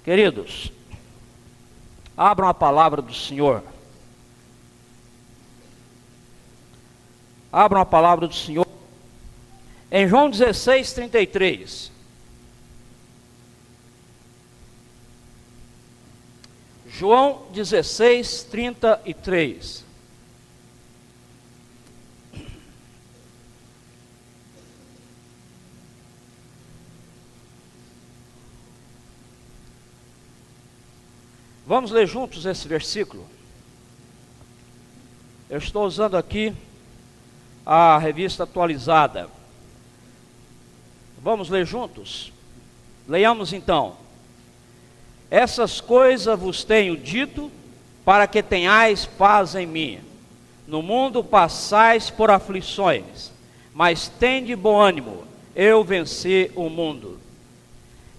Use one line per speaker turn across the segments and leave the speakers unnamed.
Queridos, abram a palavra do Senhor. Abram a palavra do Senhor em João 16, 33. João 16, 33. Vamos ler juntos esse versículo. Eu estou usando aqui a revista atualizada. Vamos ler juntos? Leiamos então. Essas coisas vos tenho dito, para que tenhais paz em mim. No mundo passais por aflições, mas tende bom ânimo, eu venci o mundo.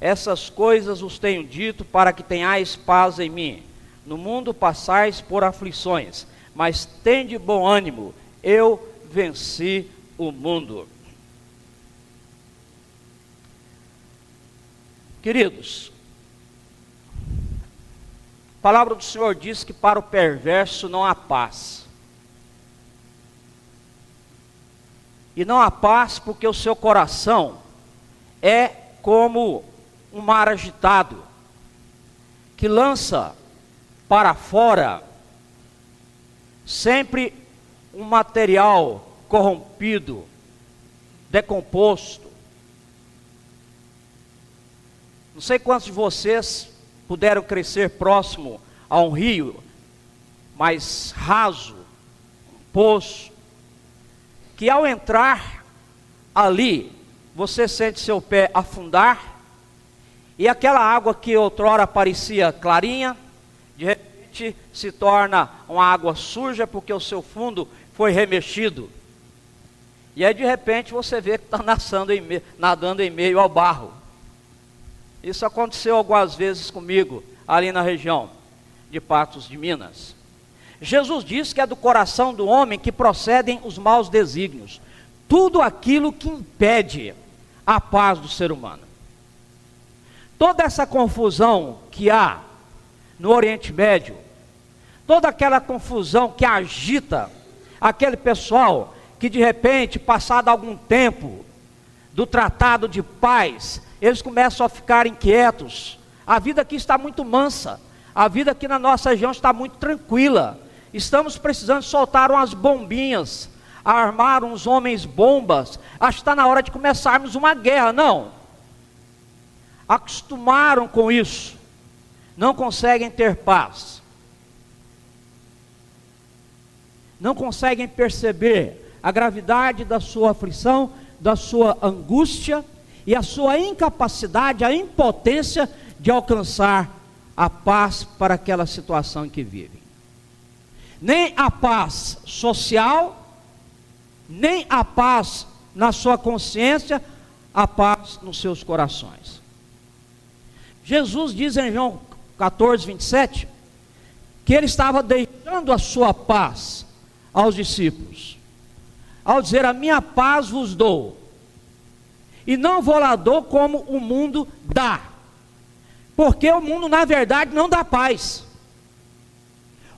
Essas coisas vos tenho dito, para que tenhais paz em mim. No mundo passais por aflições, mas tende bom ânimo, eu venci o mundo. Queridos, a palavra do Senhor diz que para o perverso não há paz. E não há paz porque o seu coração é como um mar agitado, que lança para fora sempre um material corrompido, decomposto. Não sei quantos de vocês puderam crescer próximo a um rio mais raso, um poço, que ao entrar ali, você sente seu pé afundar, e aquela água que outrora parecia clarinha, de repente se torna uma água suja, porque o seu fundo foi remexido. E aí de repente você vê que está nadando em meio ao barro. Isso aconteceu algumas vezes comigo, ali na região de Patos de Minas. Jesus diz que é do coração do homem que procedem os maus desígnios, tudo aquilo que impede a paz do ser humano. Toda essa confusão que há no Oriente Médio, toda aquela confusão que agita aquele pessoal que de repente, passado algum tempo do tratado de paz, eles começam a ficar inquietos. A vida aqui está muito mansa, a vida aqui na nossa região está muito tranquila. Estamos precisando soltar umas bombinhas, armar uns homens bombas. Acho que está na hora de começarmos uma guerra. Não, acostumaram com isso, não conseguem ter paz, não conseguem perceber a gravidade da sua aflição, da sua angústia e a sua incapacidade, a impotência de alcançar a paz para aquela situação em que vivem. Nem a paz social, nem a paz na sua consciência, a paz nos seus corações. Jesus diz em João 14, 27, que ele estava deixando a sua paz aos discípulos, ao dizer: a minha paz vos dou, e não vou lá dou como o mundo dá, porque o mundo na verdade não dá paz.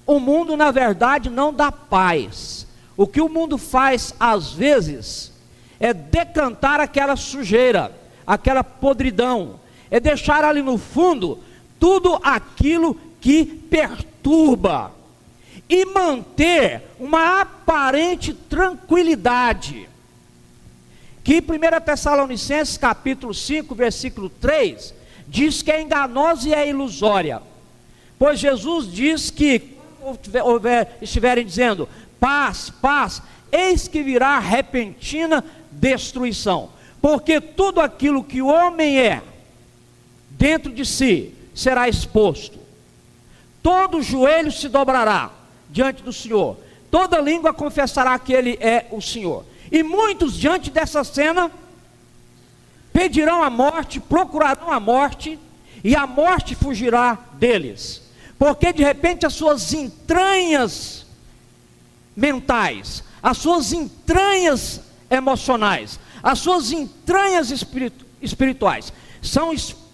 O mundo na verdade não dá paz. O que o mundo faz às vezes é decantar aquela sujeira, aquela podridão, é deixar ali no fundo tudo aquilo que perturba e manter uma aparente tranquilidade, que 1 Tessalonicenses capítulo 5, versículo 3, diz que é enganosa e é ilusória, pois Jesus diz que, estiverem dizendo paz, paz, eis que virá repentina destruição, porque tudo aquilo que o homem é, dentro de si, será exposto. Todo joelho se dobrará diante do Senhor, toda língua confessará que Ele é o Senhor. E muitos diante dessa cena pedirão a morte, procurarão a morte, e a morte fugirá deles, porque de repente as suas entranhas mentais, as suas entranhas emocionais, as suas entranhas espirituais são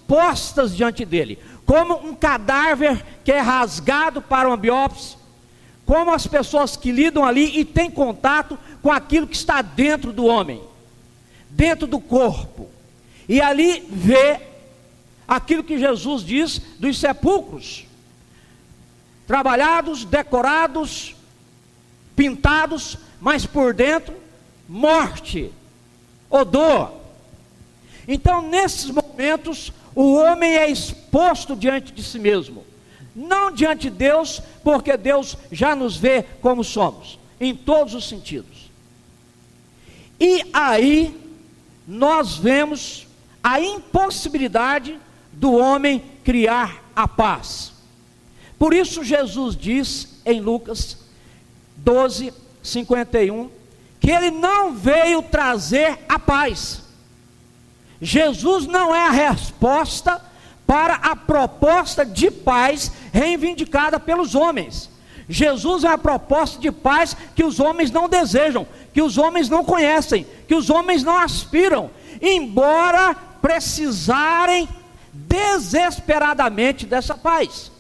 expostas diante dele, como um cadáver que é rasgado para uma biópsia, como as pessoas que lidam ali e têm contato com aquilo que está dentro do homem, dentro do corpo, e ali vê aquilo que Jesus diz dos sepulcros, trabalhados, decorados, pintados, mas por dentro, morte, odor. Então, nesses momentos, o homem é exposto diante de si mesmo, não diante de Deus, porque Deus já nos vê como somos, em todos os sentidos. E aí, nós vemos a impossibilidade do homem criar a paz. Por isso Jesus diz em Lucas 12, 51, que ele não veio trazer a paz. Jesus não é a resposta para a proposta de paz reivindicada pelos homens. Jesus é a proposta de paz que os homens não desejam, que os homens não conhecem, que os homens não aspiram, embora precisarem desesperadamente dessa paz.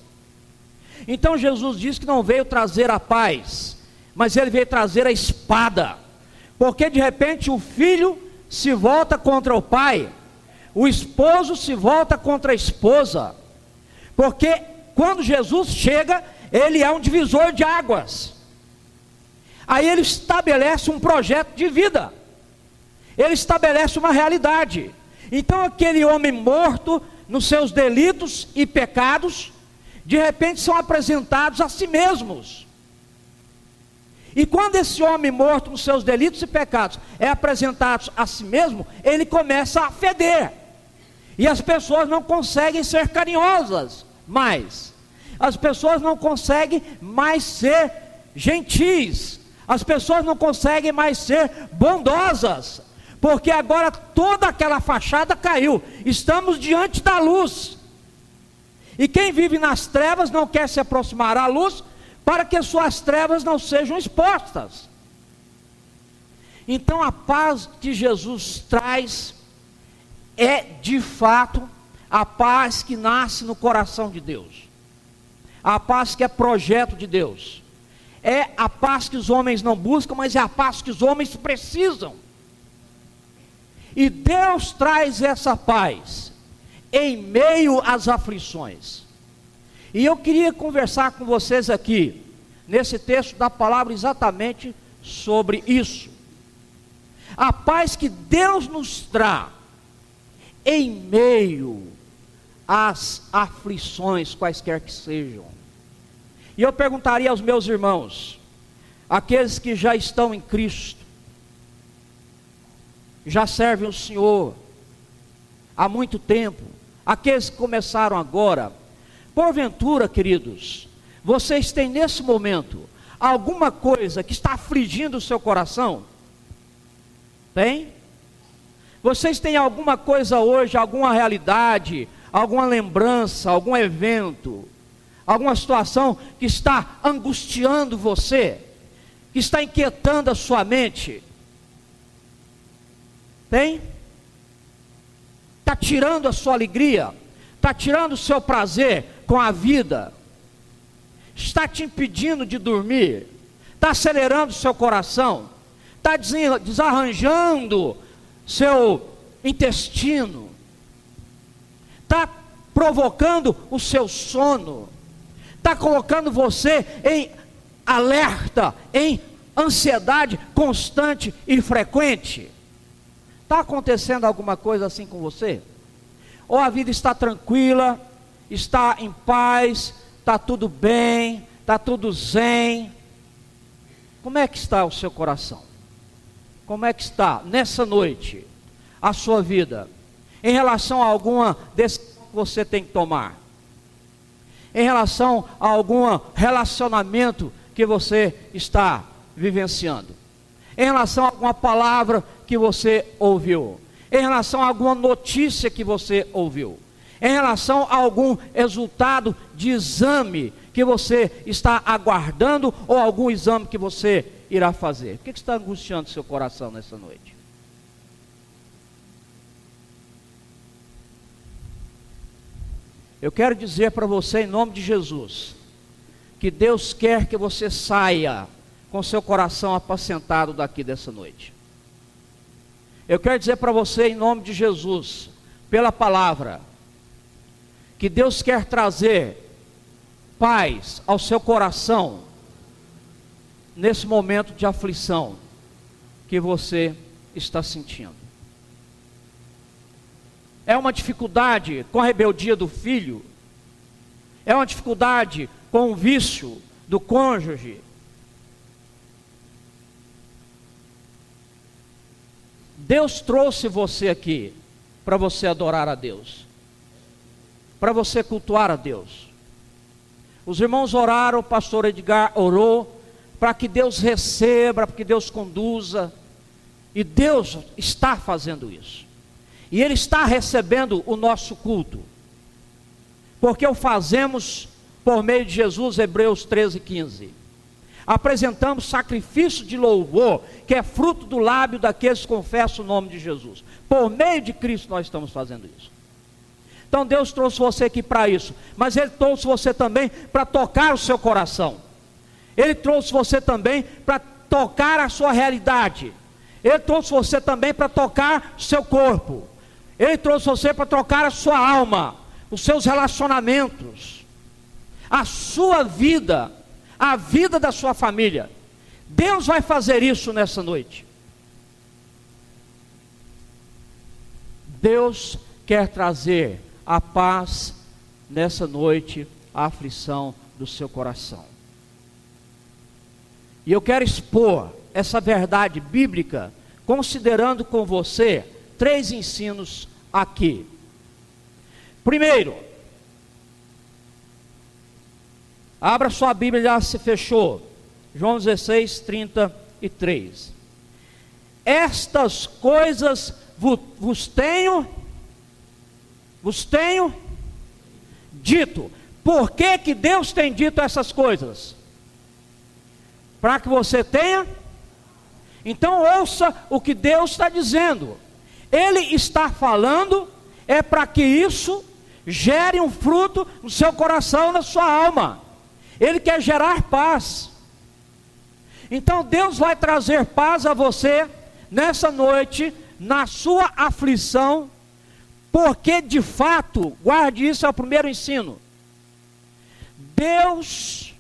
Então Jesus diz que não veio trazer a paz, mas ele veio trazer a espada, porque de repente o filho se volta contra o pai, o esposo se volta contra a esposa, porque quando Jesus chega, ele é um divisor de águas. Aí ele estabelece um projeto de vida, ele estabelece uma realidade. Então aquele homem morto nos seus delitos e pecados, de repente são apresentados a si mesmos. E quando esse homem morto nos seus delitos e pecados é apresentado a si mesmo, ele começa a feder. E as pessoas não conseguem ser carinhosas mais. As pessoas não conseguem mais ser gentis. As pessoas não conseguem mais ser bondosas. Porque agora toda aquela fachada caiu. Estamos diante da luz. E quem vive nas trevas não quer se aproximar à luz, para que suas trevas não sejam expostas. Então a paz que Jesus traz é de fato a paz que nasce no coração de Deus, a paz que é projeto de Deus, é a paz que os homens não buscam, mas é a paz que os homens precisam. E Deus traz essa paz em meio às aflições. E eu queria conversar com vocês aqui, nesse texto da palavra, exatamente sobre isso. A paz que Deus nos traz em meio às aflições, quaisquer que sejam. E eu perguntaria aos meus irmãos, aqueles que já estão em Cristo, já servem o Senhor há muito tempo, aqueles que começaram agora, porventura, queridos, vocês têm nesse momento alguma coisa que está afligindo o seu coração? Tem? Vocês têm alguma coisa hoje, alguma realidade, alguma lembrança, algum evento, alguma situação que está angustiando você, que está inquietando a sua mente? Tem? Está tirando a sua alegria, está tirando o seu prazer com a vida, está te impedindo de dormir, está acelerando o seu coração, está desarranjando seu intestino, está provocando o seu sono, está colocando você em alerta, em ansiedade constante e frequente. Está acontecendo alguma coisa assim com você? Ou a vida está tranquila, está em paz, está tudo bem, está tudo zen? Como é que está o seu coração? Como é que está nessa noite a sua vida, em relação a alguma decisão que você tem que tomar, em relação a algum relacionamento que você está vivenciando, em relação a alguma palavra que você ouviu, em relação a alguma notícia que você ouviu, em relação a algum resultado de exame que você está aguardando, ou algum exame que você irá fazer? O que está angustiando seu coração nessa noite? Eu quero dizer para você, em nome de Jesus, que Deus quer que você saia com seu coração apacentado daqui dessa noite. Eu quero dizer para você, em nome de Jesus, pela palavra, que Deus quer trazer paz ao seu coração, nesse momento de aflição que você está sentindo. É uma dificuldade com a rebeldia do filho, é uma dificuldade com o vício do cônjuge. Deus trouxe você aqui para você adorar a Deus, para você cultuar a Deus. Os irmãos oraram, o pastor Edgar orou, para que Deus receba, para que Deus conduza, e Deus está fazendo isso, e Ele está recebendo o nosso culto, porque o fazemos por meio de Jesus. Hebreus 13:15, apresentamos sacrifício de louvor, que é fruto do lábio daqueles que confessam o nome de Jesus. Por meio de Cristo nós estamos fazendo isso. Então Deus trouxe você aqui para isso, mas Ele trouxe você também para tocar o seu coração. Ele trouxe você também para tocar a sua realidade. Ele trouxe você também para tocar o seu corpo. Ele trouxe você para tocar a sua alma, os seus relacionamentos, a sua vida, a vida da sua família. Deus vai fazer isso nessa noite. Deus quer trazer a paz nessa noite, a aflição do seu coração. E eu quero expor essa verdade bíblica, considerando com você 3 ensinos aqui. Primeiro, abra sua Bíblia, já se fechou, João 16:33. Estas coisas vos tenho dito. Por que que Deus tem dito essas coisas? Para que você tenha. Então ouça o que Deus está dizendo. Ele está falando é para que isso gere um fruto no seu coração, na sua alma. Ele quer gerar paz. Então Deus vai trazer paz a você nessa noite, na sua aflição, porque de fato, guarde isso, é o primeiro ensino, Deus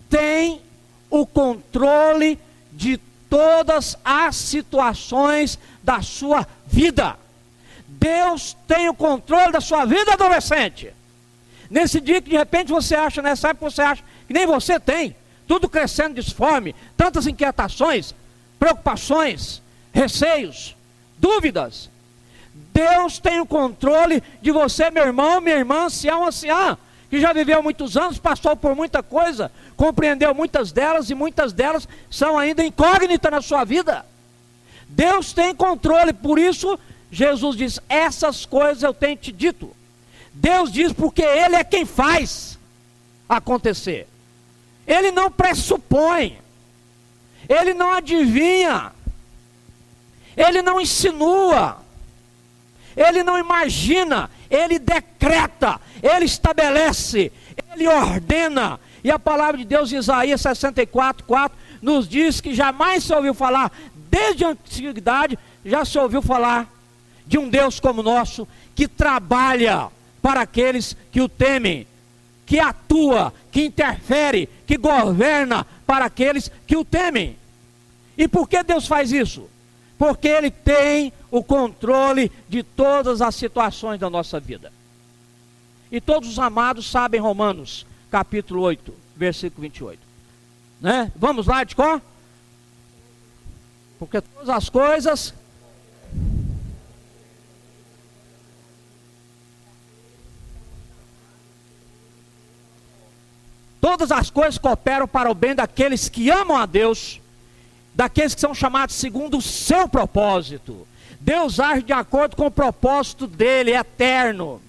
tem o controle de todas as situações da sua vida. Deus tem o controle da sua vida, adolescente. Nesse dia que de repente você acha, nessa época você acha que nem você tem, tudo crescendo disforme, tantas inquietações, preocupações, receios, dúvidas. Deus tem o controle de você, meu irmão, minha irmã, ancião, anciã, que já viveu muitos anos, passou por muita coisa, compreendeu muitas delas, e muitas delas são ainda incógnitas na sua vida. Deus tem controle, por isso Jesus diz: essas coisas eu tenho te dito. Deus diz porque Ele é quem faz acontecer. Ele não pressupõe, Ele não adivinha, Ele não insinua, Ele não imagina, Ele decreta, Ele estabelece, Ele ordena. E a palavra de Deus em Isaías 64:4 nos diz que jamais se ouviu falar, desde a antiguidade, já se ouviu falar de um Deus como o nosso, que trabalha para aqueles que o temem, que atua, que interfere, que governa para aqueles que o temem. E por que Deus faz isso? Porque Ele tem o controle de todas as situações da nossa vida. E todos os amados sabem Romanos, capítulo 8, versículo 28. Né? Vamos lá de cor? Porque todas as coisas... Todas as coisas cooperam para o bem daqueles que amam a Deus, daqueles que são chamados segundo o seu propósito. Deus age de acordo com o propósito dele, eterno,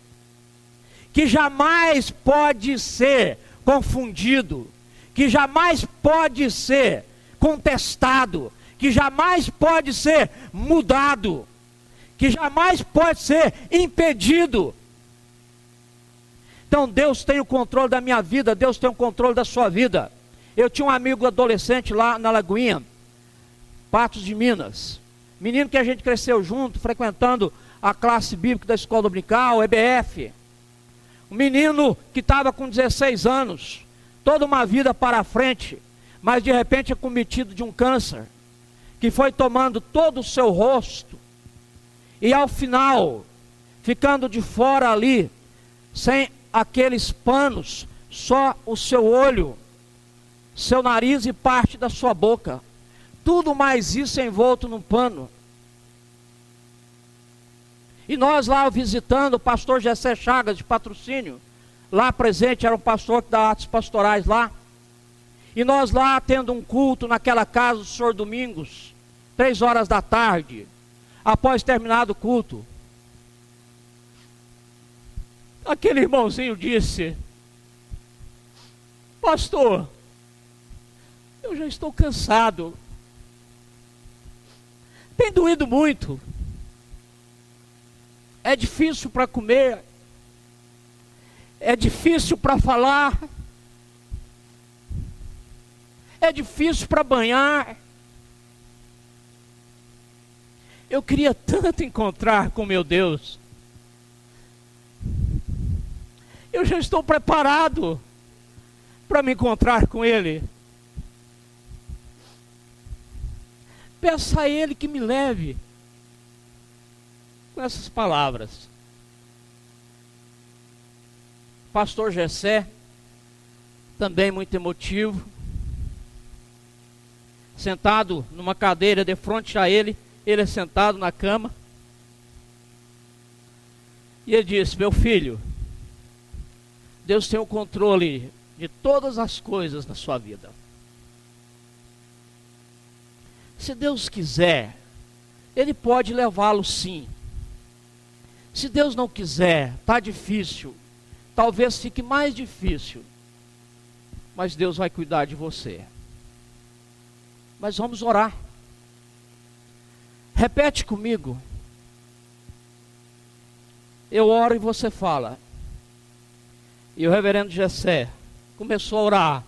que jamais pode ser confundido, que jamais pode ser contestado, que jamais pode ser mudado, que jamais pode ser impedido. Então Deus tem o controle da minha vida, Deus tem o controle da sua vida. Eu tinha um amigo adolescente lá na Lagoinha, Patos de Minas. Menino que a gente cresceu junto, frequentando a classe bíblica da escola dominical, EBF. Um menino que estava com 16 anos, toda uma vida para frente, mas de repente é cometido de um câncer, que foi tomando todo o seu rosto, e ao final, ficando de fora ali, sem aqueles panos, só o seu olho, seu nariz e parte da sua boca. Tudo mais isso envolto num pano. E nós lá visitando o pastor Gessé Chagas de Patrocínio, lá presente, era um pastor que dá atos pastorais lá. E nós lá tendo um culto naquela casa do senhor Domingos, 3 horas da tarde, após terminado o culto. Aquele irmãozinho disse: pastor, eu já estou cansado, tem doído muito, é difícil para comer, é difícil para falar, é difícil para banhar. Eu queria tanto encontrar com meu Deus. Eu já estou preparado para me encontrar com Ele. Peça a Ele que me leve. Com essas palavras. Pastor Gessé, também muito emotivo, sentado numa cadeira de frente a ele é sentado na cama. E ele disse: meu filho, Deus tem o controle de todas as coisas na sua vida. Se Deus quiser, Ele pode levá-lo sim. Se Deus não quiser, está difícil, talvez fique mais difícil, mas Deus vai cuidar de você. Mas vamos orar. Repete comigo. Eu oro e você fala. E o reverendo Gessé começou a orar,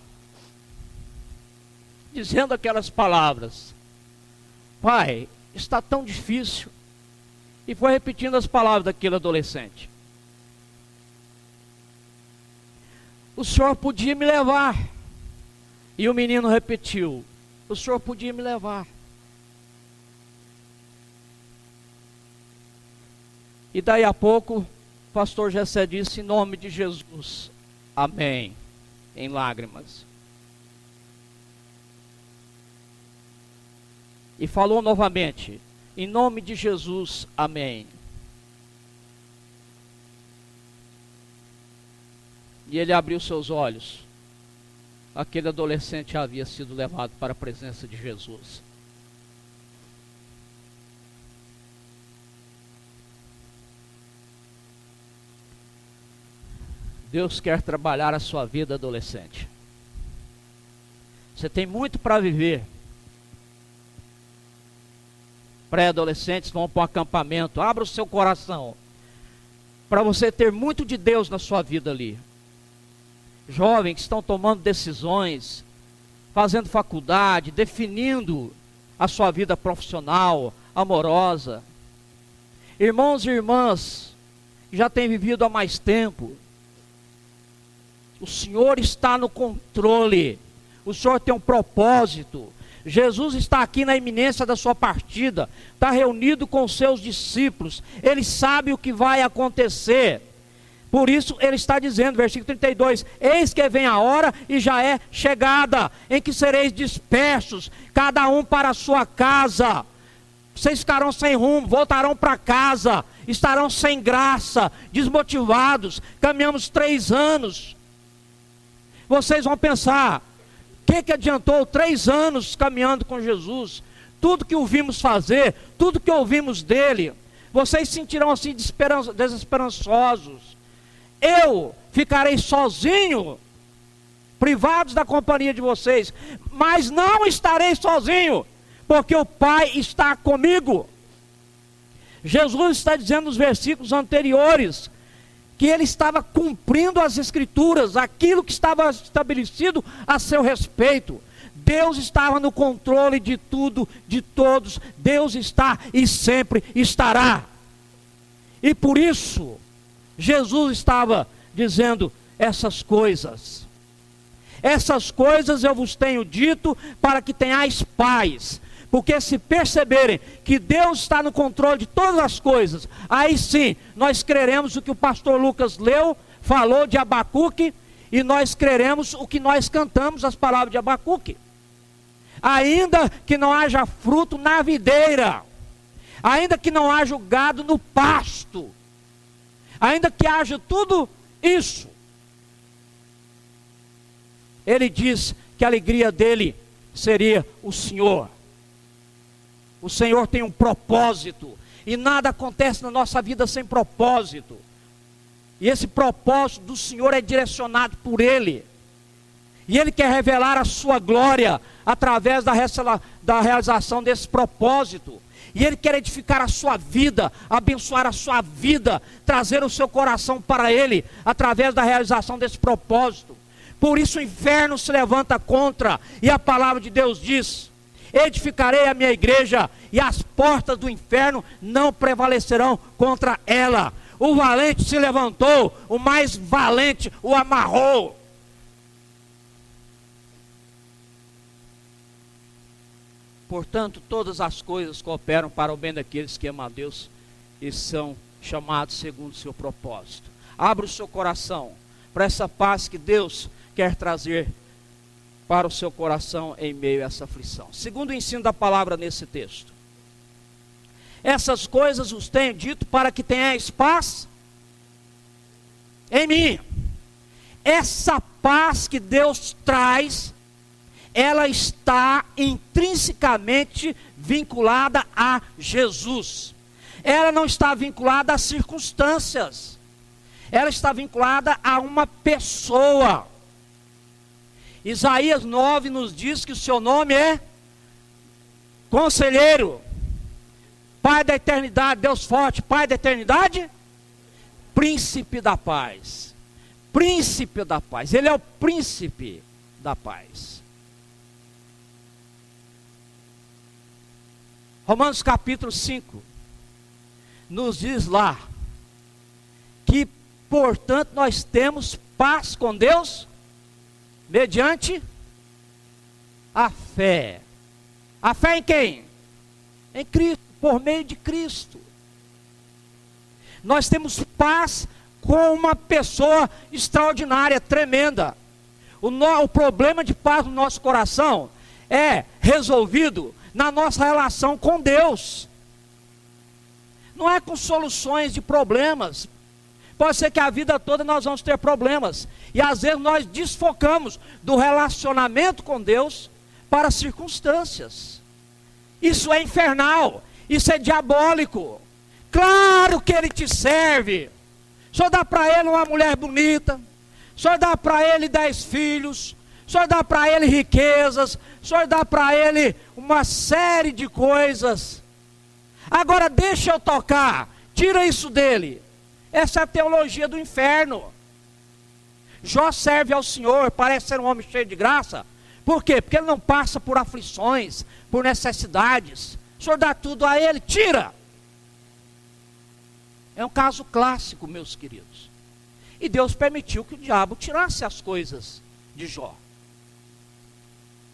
dizendo aquelas palavras: Pai, está tão difícil. E foi repetindo as palavras daquele adolescente. O Senhor podia me levar. E o menino repetiu: o Senhor podia me levar. E daí a pouco, o pastor Gessé disse: em nome de Jesus, amém, em lágrimas. E falou novamente: em nome de Jesus, amém. E ele abriu seus olhos. Aquele adolescente havia sido levado para a presença de Jesus. Deus quer trabalhar a sua vida, adolescente. Você tem muito para viver. Pré-adolescentes vão para um acampamento. Abra o seu coração para você ter muito de Deus na sua vida ali. Jovens que estão tomando decisões, fazendo faculdade, definindo a sua vida profissional, amorosa. Irmãos e irmãs que já têm vivido há mais tempo. O Senhor está no controle. O Senhor tem um propósito. Jesus está aqui na iminência da sua partida. Está reunido com os seus discípulos. Ele sabe o que vai acontecer. Por isso ele está dizendo, versículo 32, eis que vem a hora e já é chegada, em que sereis dispersos, cada um para a sua casa. Vocês ficarão sem rumo, voltarão para casa, estarão sem graça, desmotivados. Caminhamos 3 anos. Vocês vão pensar: o que adiantou 3 anos caminhando com Jesus? Tudo que ouvimos fazer, tudo que ouvimos dele. Vocês se sentirão assim desesperançosos. Eu ficarei sozinho, privados da companhia de vocês, mas não estarei sozinho, porque o Pai está comigo. Jesus está dizendo nos versículos anteriores que ele estava cumprindo as Escrituras, aquilo que estava estabelecido a seu respeito. Deus estava no controle de tudo, de todos. Deus está e sempre estará. E por isso, Jesus estava dizendo essas coisas. Essas coisas eu vos tenho dito para que tenhais paz. Porque se perceberem que Deus está no controle de todas as coisas, aí sim, nós creremos o que o pastor Lucas leu, falou de Abacuque, e nós creremos o que nós cantamos, as palavras de Abacuque. Ainda que não haja fruto na videira, ainda que não haja o gado no pasto, ainda que haja tudo isso, ele diz que a alegria dele seria o Senhor. O Senhor tem um propósito, e nada acontece na nossa vida sem propósito. E esse propósito do Senhor é direcionado por Ele. E Ele quer revelar a sua glória através da realização desse propósito. E Ele quer edificar a sua vida, abençoar a sua vida, trazer o seu coração para Ele, através da realização desse propósito. Por isso o inferno se levanta contra, e a palavra de Deus diz: edificarei a minha igreja, e as portas do inferno não prevalecerão contra ela. O valente se levantou, o mais valente o amarrou. Portanto, todas as coisas cooperam para o bem daqueles que amam a Deus e são chamados segundo o seu propósito. Abra o seu coração para essa paz que Deus quer trazer para o seu coração em meio a essa aflição. Segundo o ensino da palavra nesse texto: essas coisas os tenho dito para que tenhais paz em mim. Essa paz que Deus traz, ela está intrinsecamente vinculada a Jesus. Ela não está vinculada a circunstâncias. Ela está vinculada a uma pessoa. Isaías 9 nos diz que o seu nome é Conselheiro, Pai da eternidade, Deus forte, Pai da eternidade, Príncipe da paz. Príncipe da paz. Ele é o príncipe da paz. Romanos capítulo 5 nos diz lá que, portanto, nós temos paz com Deus mediante a fé. A fé em quem? Em Cristo, por meio de Cristo. Nós temos paz com uma pessoa extraordinária, tremenda. O problema de paz no nosso coração é resolvido na nossa relação com Deus. Não é com soluções de problemas. Pode ser que a vida toda nós vamos ter problemas, e às vezes nós desfocamos do relacionamento com Deus para as circunstâncias. Isso é infernal, isso é diabólico. Claro que ele te serve. Só dá para ele uma mulher bonita, só dá para ele 10 filhos, só dá para ele riquezas, só dá para ele uma série de coisas. Agora deixa eu tocar, tira isso dele. Essa é a teologia do inferno. Jó serve ao Senhor, parece ser um homem cheio de graça. Por quê? Porque ele não passa por aflições, por necessidades. O Senhor dá tudo a ele, tira. É um caso clássico, meus queridos. E Deus permitiu que o diabo tirasse as coisas de Jó.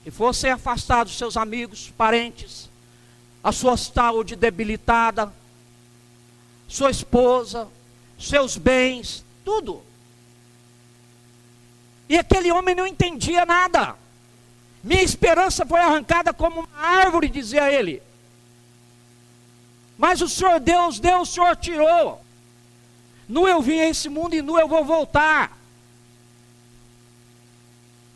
E fossem afastados seus amigos, parentes, a sua saúde debilitada, sua esposa, seus bens, tudo. E aquele homem não entendia nada. Minha esperança foi arrancada como uma árvore, dizia ele. Mas o Senhor Deus deu, o Senhor tirou. Nu eu vim a esse mundo e nu eu vou voltar.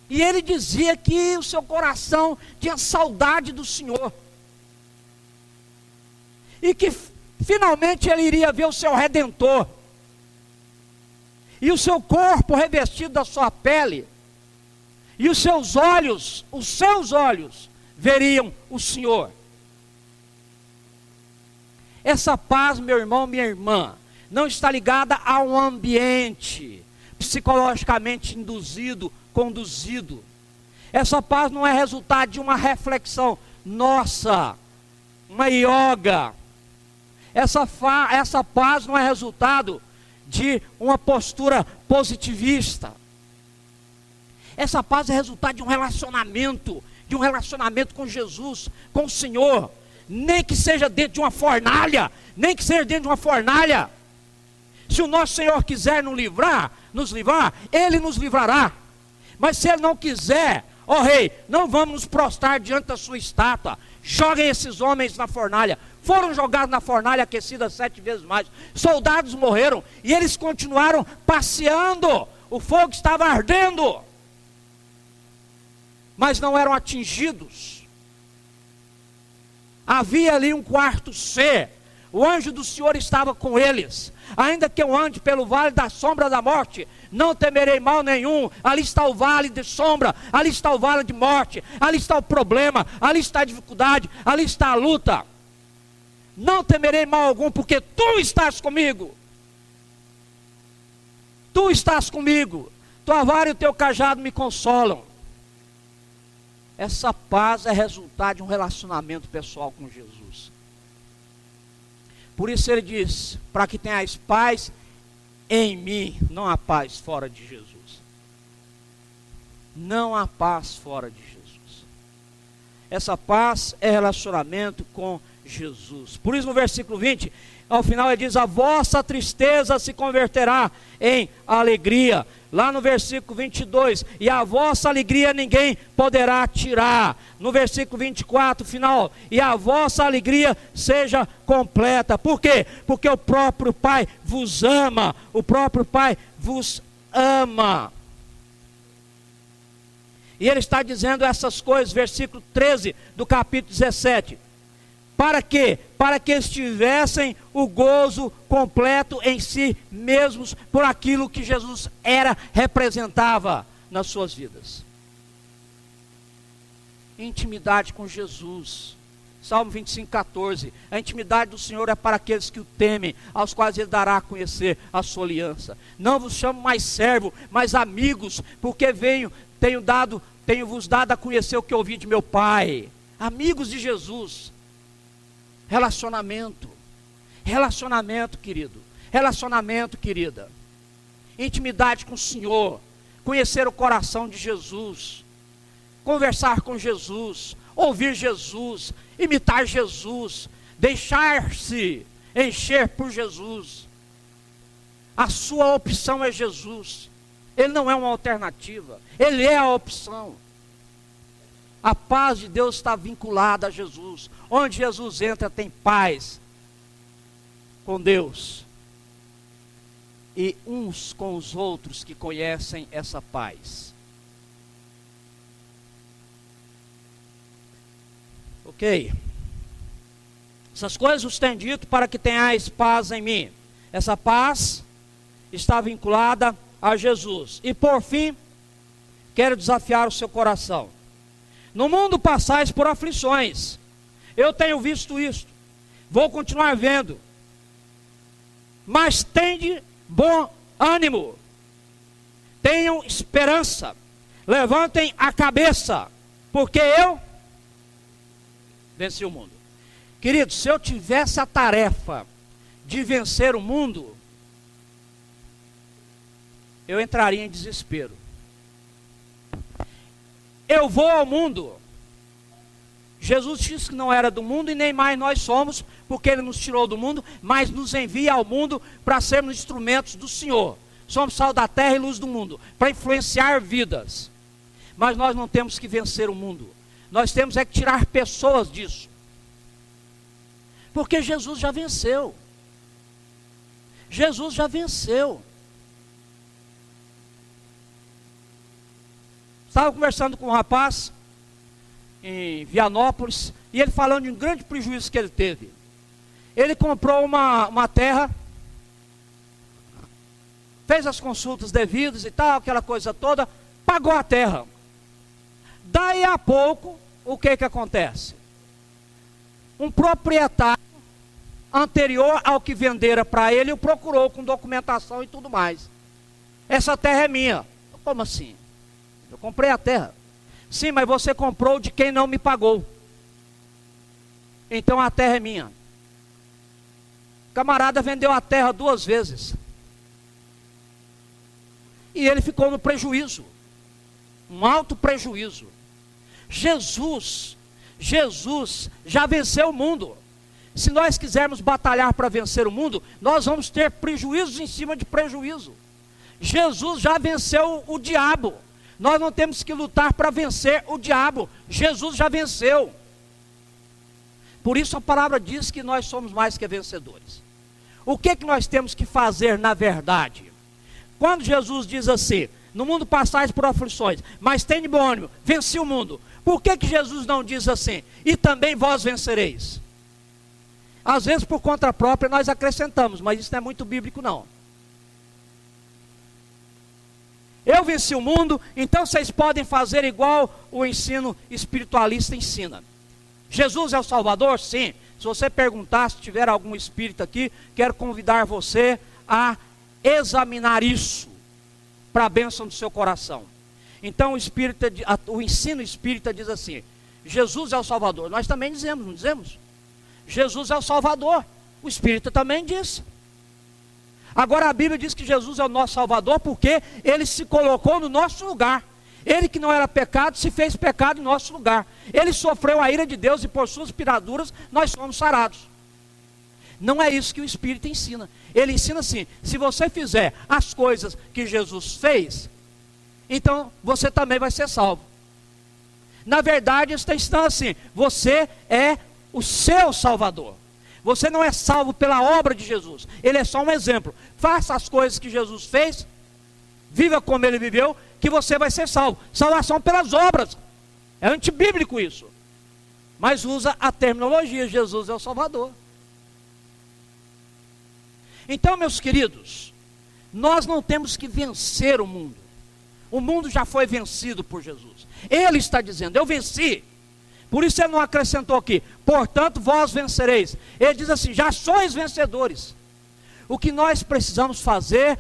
E ele dizia que o seu coração tinha saudade do Senhor. E que finalmente ele iria ver o seu Redentor. E o seu corpo revestido da sua pele. E os seus olhos veriam o Senhor. Essa paz, meu irmão, minha irmã, não está ligada a um ambiente psicologicamente induzido, conduzido. Essa paz não é resultado de uma reflexão nossa, uma yoga. Essa paz não é resultado de uma postura positivista. Essa paz é resultado de um relacionamento com Jesus, com o Senhor. Nem que seja dentro de uma fornalha, Se o nosso Senhor quiser nos livrar, Ele nos livrará. Mas se Ele não quiser, ó rei, não vamos nos prostrar diante da sua estátua. Joguem esses homens na fornalha. Foram jogados na fornalha aquecida 7 vezes mais. Soldados morreram e eles continuaram passeando. O fogo estava ardendo, mas não eram atingidos. Havia ali um quarto ser. O anjo do Senhor estava com eles. Ainda que eu ande pelo vale da sombra da morte, não temerei mal nenhum. Ali está o vale de sombra, ali está o vale de morte, ali está o problema, ali está a dificuldade, ali está a luta. Não temerei mal algum, porque tu estás comigo. Tu estás comigo. Tua vara e o teu cajado me consolam. Essa paz é resultado de um relacionamento pessoal com Jesus. Por isso ele diz, para que tenhais paz em mim, não há paz fora de Jesus. Não há paz fora de Jesus. Essa paz é relacionamento com Jesus. Por isso no versículo 20, ao final ele diz, a vossa tristeza se converterá em alegria. Lá no versículo 22, e a vossa alegria ninguém poderá tirar. No versículo 24, final, e a vossa alegria seja completa. Por quê? Porque o próprio Pai vos ama. O próprio Pai vos ama. E ele está dizendo essas coisas, versículo 13 do capítulo 17. Para quê? Para que eles tivessem o gozo completo em si mesmos, por aquilo que Jesus representava nas suas vidas. Intimidade com Jesus. Salmo 25:14. A intimidade do Senhor é para aqueles que o temem, aos quais Ele dará a conhecer a sua aliança. Não vos chamo mais servo, mas amigos, porque tenho-vos dado a conhecer o que ouvi de meu Pai. Amigos de Jesus. Relacionamento, querido. Relacionamento, querida. Intimidade com o Senhor. Conhecer o coração de Jesus. Conversar com Jesus. Ouvir Jesus. Imitar Jesus. Deixar-se encher por Jesus. A sua opção é Jesus. Ele não é uma alternativa. Ele é a opção. A paz de Deus está vinculada a Jesus. Onde Jesus entra tem paz com Deus. E uns com os outros que conhecem essa paz. Ok. Essas coisas os tenho dito para que tenhais paz em mim. Essa paz está vinculada a Jesus. E por fim, quero desafiar o seu coração. No mundo passais por aflições. Eu tenho visto isso. Vou continuar vendo. Mas tende bom ânimo. Tenham esperança. Levantem a cabeça. Porque eu venci o mundo. Queridos, se eu tivesse a tarefa de vencer o mundo, eu entraria em desespero. Eu vou ao mundo. Jesus disse que não era do mundo e nem mais nós somos, porque Ele nos tirou do mundo, mas nos envia ao mundo para sermos instrumentos do Senhor. Somos sal da terra e luz do mundo, para influenciar vidas. Mas nós não temos que vencer o mundo. Nós temos é que tirar pessoas disso. Porque Jesus já venceu. Jesus já venceu. Estava conversando com um rapaz em Vianópolis, e ele falando de um grande prejuízo que ele teve. Ele comprou uma terra, fez as consultas devidas e tal, aquela coisa toda, pagou a terra. Daí a pouco, o que acontece? Um proprietário anterior ao que vendera para ele, o procurou com documentação e tudo mais. Essa terra é minha. Como assim? Eu comprei a terra. Sim, mas você comprou de quem não me pagou. Então a terra é minha. O camarada vendeu a terra 2 vezes. E ele ficou no prejuízo. Um alto prejuízo. Jesus já venceu o mundo. Se nós quisermos batalhar para vencer o mundo, nós vamos ter prejuízos em cima de prejuízo. Jesus já venceu o diabo. Nós não temos que lutar para vencer o diabo. Jesus já venceu. Por isso a palavra diz que nós somos mais que vencedores. O que nós temos que fazer na verdade? Quando Jesus diz assim: no mundo passais por aflições, mas tem de bom ânimo, venci o mundo. Por que Jesus não diz assim: e também vós vencereis? Às vezes por conta própria nós acrescentamos, mas isso não é muito bíblico não. Eu venci o mundo, então vocês podem fazer igual o ensino espiritualista ensina. Jesus é o Salvador? Sim. Se você perguntar, se tiver algum espírito aqui, quero convidar você a examinar isso, para a bênção do seu coração. Então o ensino espírita diz assim: Jesus é o Salvador. Nós também dizemos, não dizemos? Jesus é o Salvador. O espírita também diz. Agora a Bíblia diz que Jesus é o nosso Salvador porque Ele se colocou no nosso lugar. Ele que não era pecado, se fez pecado em nosso lugar. Ele sofreu a ira de Deus e por suas pisaduras nós somos sarados. Não é isso que o Espírito ensina. Ele ensina assim: se você fizer as coisas que Jesus fez, então você também vai ser salvo. Na verdade, ele está ensinando assim: você é o seu Salvador. Você não é salvo pela obra de Jesus. Ele é só um exemplo. Faça as coisas que Jesus fez, viva como Ele viveu, que você vai ser salvo. Salvação pelas obras. É antibíblico isso. Mas usa a terminologia: Jesus é o Salvador. Então, meus queridos, nós não temos que vencer o mundo. O mundo já foi vencido por Jesus. Ele está dizendo: eu venci. Por isso ele não acrescentou aqui: portanto vós vencereis. Ele diz assim: já sois vencedores. O que nós precisamos fazer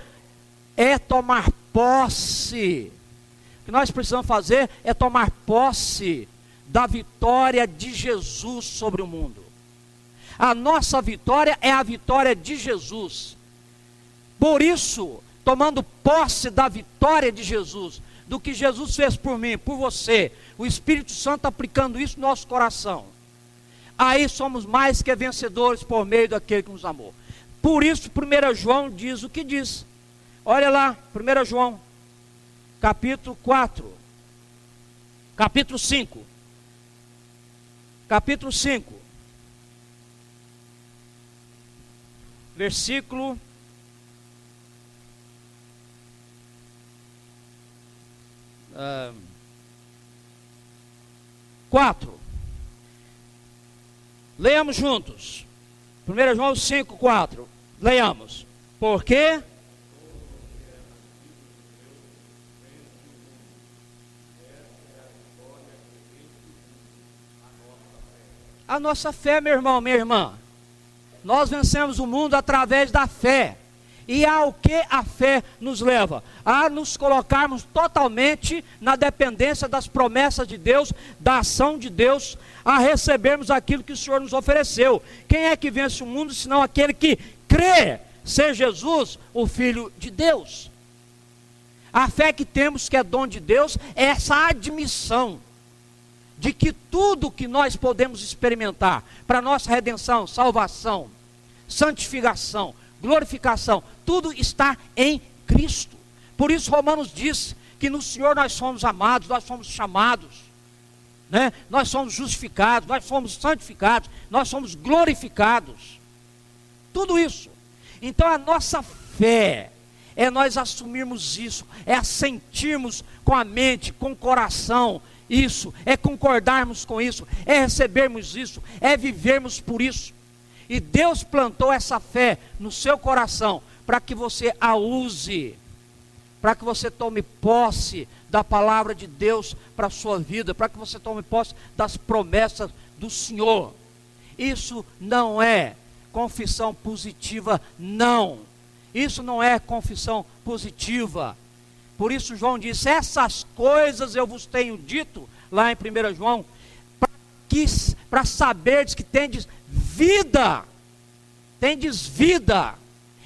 é tomar posse. O que nós precisamos fazer é tomar posse da vitória de Jesus sobre o mundo. A nossa vitória é a vitória de Jesus. Por isso, tomando posse da vitória de Jesus, do que Jesus fez por mim, por você, o Espírito Santo aplicando isso no nosso coração, aí somos mais que vencedores por meio daquele que nos amou. Por isso 1 João diz o que diz. Olha lá, 1 João, capítulo 4, capítulo 5, versículo 4. Leamos juntos. 1 João 5, 4. Leamos. Porque a nossa fé, meu irmão, minha irmã, nós vencemos o mundo através da fé. E ao que a fé nos leva? A nos colocarmos totalmente na dependência das promessas de Deus, da ação de Deus, a recebermos aquilo que o Senhor nos ofereceu. Quem é que vence o mundo, senão aquele que crê ser Jesus, o Filho de Deus? A fé que temos, que é dom de Deus, é essa admissão de que tudo que nós podemos experimentar para nossa redenção, salvação, santificação, glorificação, tudo está em Cristo. Por isso Romanos diz que no Senhor nós somos amados, nós somos chamados, né? Nós somos justificados, nós somos santificados, nós somos glorificados. Tudo isso. Então a nossa fé é nós assumirmos isso, é assentirmos com a mente, com o coração isso, é concordarmos com isso, é recebermos isso, é vivermos por isso. E Deus plantou essa fé no seu coração para que você a use, para que você tome posse da palavra de Deus para a sua vida, para que você tome posse das promessas do Senhor. Isso não é confissão positiva, não. Isso não é confissão positiva. Por isso João disse: essas coisas eu vos tenho dito, lá em 1 João, para saberdes que tendes vida. Tendes vida.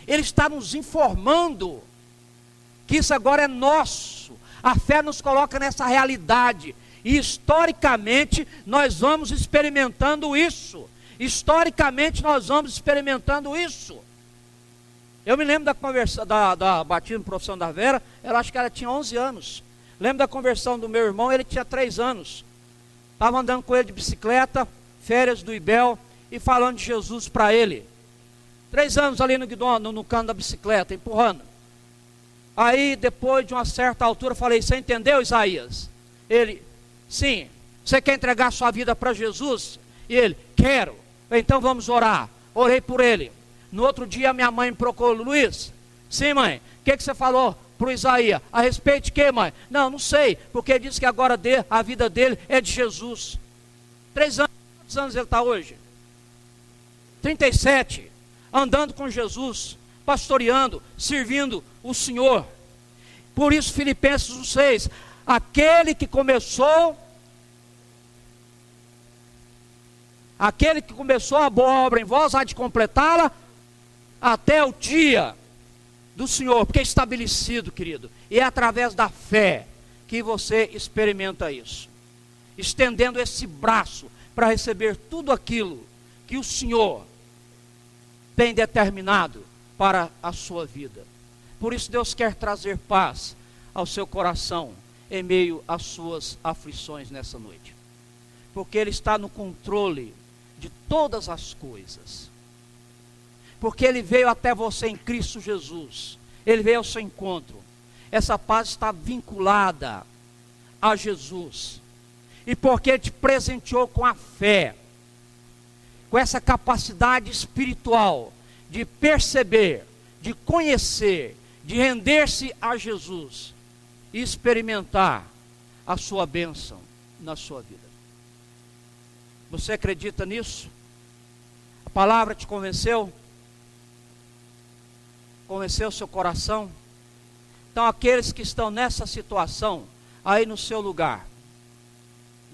Ele está nos informando que isso agora é nosso. A fé nos coloca nessa realidade. E historicamente nós vamos experimentando isso. Historicamente nós vamos experimentando isso. Eu me lembro da conversa, da batismo profissão da Vera. Ela acho que ela tinha 11 anos. Lembro da conversão do meu irmão, ele tinha 3 anos. Estava andando com ele de bicicleta, férias do Ibel, e falando de Jesus para ele. 3 anos ali no guidão, no cano da bicicleta, empurrando. Aí depois de uma certa altura eu falei: você entendeu, Isaías? Ele: sim. Você quer entregar sua vida para Jesus? E ele: quero. Então vamos orar. Orei por ele. No outro dia minha mãe me procurou: Luiz, sim mãe, o que você falou para o Isaías? A respeito de quê, mãe? Não sei, porque ele disse que agora a vida dele é de Jesus. 3 anos, quantos anos ele está hoje? 37, andando com Jesus, pastoreando, servindo o Senhor. Por isso Filipenses 1,6, aquele que começou a boa obra em vós, há de completá-la até o dia do Senhor, porque é estabelecido, querido, e é através da fé que você experimenta isso, estendendo esse braço para receber tudo aquilo que o Senhor tem determinado para a sua vida. Por isso Deus quer trazer paz ao seu coração em meio às suas aflições nessa noite, porque Ele está no controle de todas as coisas, porque Ele veio até você em Cristo Jesus, Ele veio ao seu encontro. Essa paz está vinculada a Jesus, e porque Ele te presenteou com a fé, com essa capacidade espiritual de perceber, de conhecer, de render-se a Jesus e experimentar a sua bênção na sua vida. Você acredita nisso? A palavra te convenceu? Convenceu o seu coração? Então aqueles que estão nessa situação, aí no seu lugar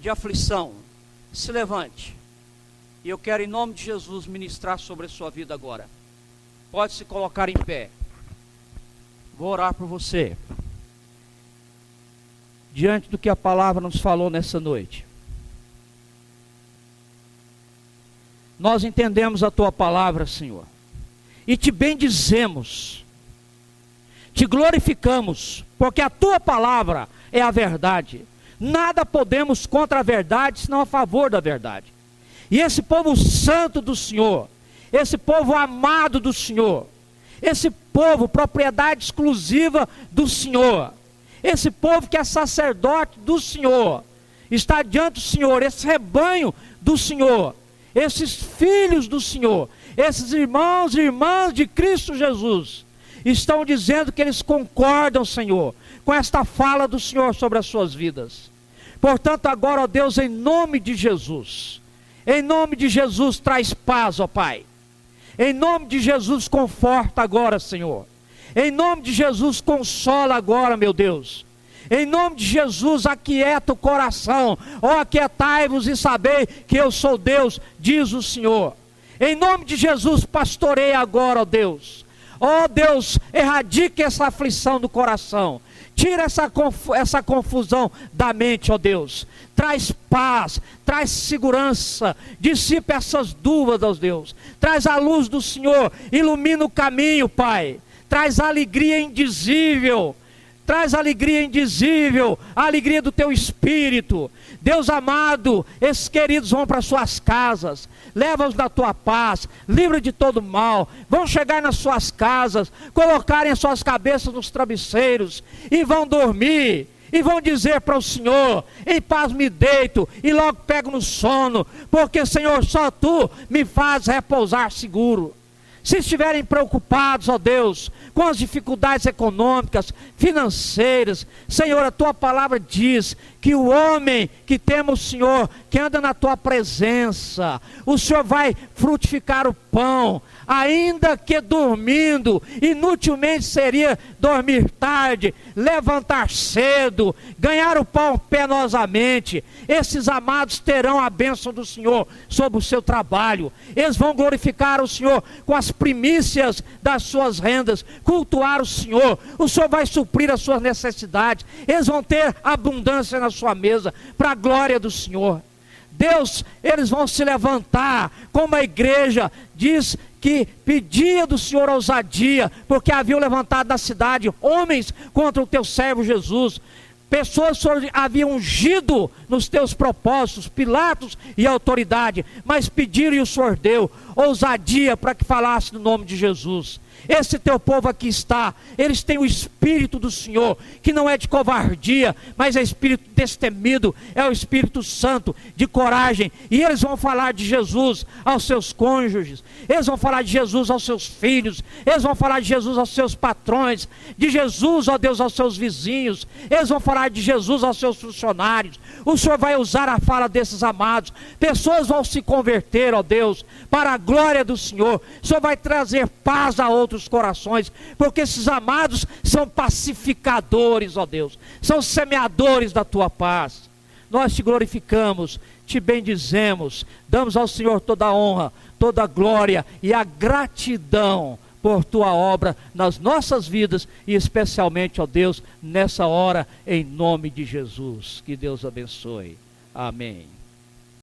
de aflição, se levante. E eu quero em nome de Jesus ministrar sobre a sua vida agora. Pode se colocar em pé. Vou orar por você. Diante do que a palavra nos falou nessa noite. Nós entendemos a tua palavra, Senhor, e te bendizemos, te glorificamos, porque a tua palavra é a verdade. Nada podemos contra a verdade, senão a favor da verdade. E esse povo santo do Senhor, esse povo amado do Senhor, esse povo propriedade exclusiva do Senhor, esse povo que é sacerdote do Senhor, está diante do Senhor, esse rebanho do Senhor, esses filhos do Senhor, esses irmãos e irmãs de Cristo Jesus, estão dizendo que eles concordam, Senhor, com esta fala do Senhor sobre as suas vidas. Portanto, agora, ó Deus, em nome de Jesus, traz paz, ó Pai. Em nome de Jesus, conforta agora, Senhor. Em nome de Jesus, consola agora, meu Deus. Em nome de Jesus, aquieta o coração. Ó, aquietai-vos e sabei que eu sou Deus, diz o Senhor. Em nome de Jesus, pastoreia agora, ó Deus. Ó Deus, erradique essa aflição do coração. Tira essa confusão da mente, ó Deus. Traz paz, traz segurança, dissipa essas dúvidas, ó Deus. Traz a luz do Senhor, ilumina o caminho, Pai. Traz alegria indizível. Traz alegria indizível, a alegria do teu espírito. Deus amado, esses queridos vão para suas casas, leva-os da tua paz, livra de todo mal, vão chegar nas suas casas, colocarem as suas cabeças nos travesseiros, e vão dormir, e vão dizer para o Senhor: em paz me deito, e logo pego no sono, porque Senhor, só Tu me faz repousar seguro. Se estiverem preocupados, ó Deus, com as dificuldades econômicas, financeiras. Senhor, a tua palavra diz que o homem que teme o Senhor, que anda na tua presença, o Senhor vai frutificar o pão, ainda que dormindo. Inutilmente seria dormir tarde, levantar cedo, ganhar o pão penosamente. Esses amados terão a bênção do Senhor sobre o seu trabalho. Eles vão glorificar o Senhor com as primícias das suas rendas, cultuar o Senhor vai suprir as suas necessidades. Eles vão ter abundância na sua mesa, para a glória do Senhor. Deus, eles vão se levantar, como a igreja diz que pedia do Senhor ousadia, porque haviam levantado na cidade homens contra o teu servo Jesus. Pessoas haviam ungido nos teus propósitos, Pilatos e autoridade, mas pediram e o Senhor deu ousadia para que falasse no nome de Jesus. Esse teu povo aqui está, eles têm o Espírito do Senhor, que não é de covardia, mas é Espírito destemido, é o Espírito Santo, de coragem, e eles vão falar de Jesus aos seus cônjuges, eles vão falar de Jesus aos seus filhos, eles vão falar de Jesus aos seus patrões, de Jesus, ó Deus, aos seus vizinhos, eles vão falar de Jesus aos seus funcionários. O Senhor vai usar a fala desses amados, pessoas vão se converter, ó Deus, para a glória do Senhor. O Senhor vai trazer paz a outros corações, porque esses amados são pacificadores, ó Deus, são semeadores da tua paz. Nós te glorificamos, te bendizemos, damos ao Senhor toda a honra, toda a glória e a gratidão por tua obra nas nossas vidas, e especialmente, ó Deus, nessa hora, em nome de Jesus. Que Deus abençoe. Amém.